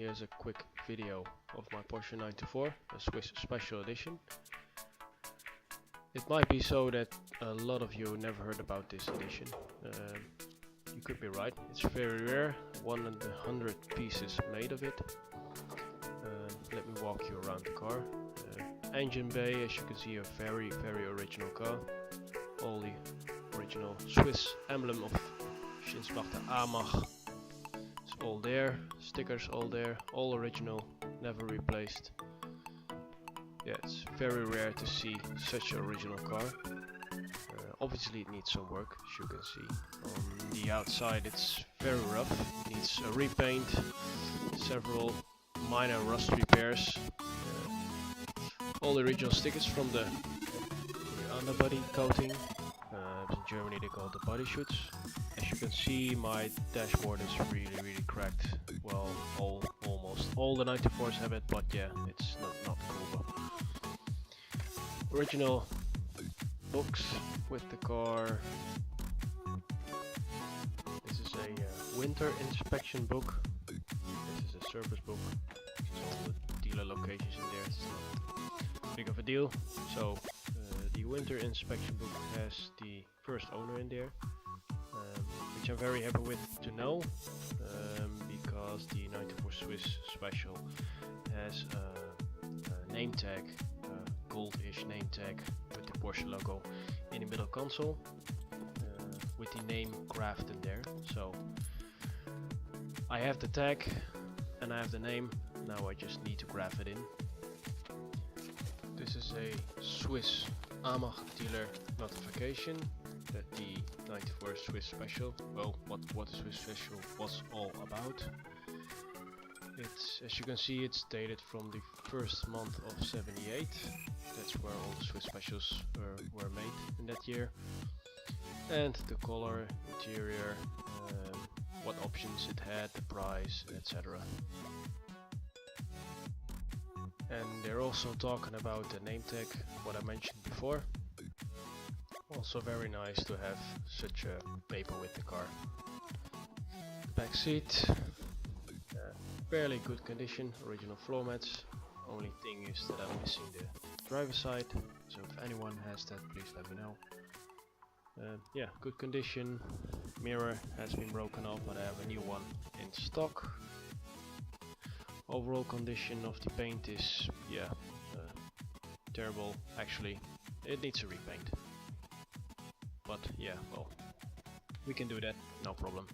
here's a quick video of my Porsche 924, a Swiss Special Edition. It might be so that a lot of you never heard about this edition. You could be right, it's very rare, 1 in 100 pieces made of it. Let me walk you around the car. Engine bay, as you can see, a very original car. All the original Swiss emblem of Schinsbach Amach. It's all there, stickers all there, all original, never replaced. Yeah, it's very rare to see such an original car. Obviously it needs some work, as you can see. On the outside it's very rough, it needs a repaint, several minor rust repairs. All the original stickers from the underbody coating. In Germany they call it the body shoots. As you can see, my dashboard is really cracked. Well, almost all the 94s have it, but yeah, it's not cool. Original books with the car. This is a winter inspection book. This is a service book. There's all the dealer locations in there. It's not big of a deal. So the winter inspection book has the first owner in there, which I'm very happy with to know, because the 94 Swiss Special has a name tag, a goldish name tag with the Porsche logo in the middle console, with the name graphed in there. So I have the tag and I have the name, now I just need to graph it in. This is a Swiss Amach dealer notification that the 94 Swiss Special, well, what the Swiss Special was all about. It's, as you can see, it's dated from the first month of 78. That's where all the Swiss Specials were made in that year. And the color, interior, what options it had, the price, etc. And they're also talking about the name tag, what I mentioned before. Also very nice to have such a paper with the car. Back seat, fairly good condition, original floor mats. Only thing is that I'm missing the driver's side, so if anyone has that, please let me know. Yeah, good condition. Mirror has been broken off, but I have a new one in stock. Overall condition of the paint is, yeah, terrible. Actually, it needs a repaint. But yeah, well, we can do that, no problem.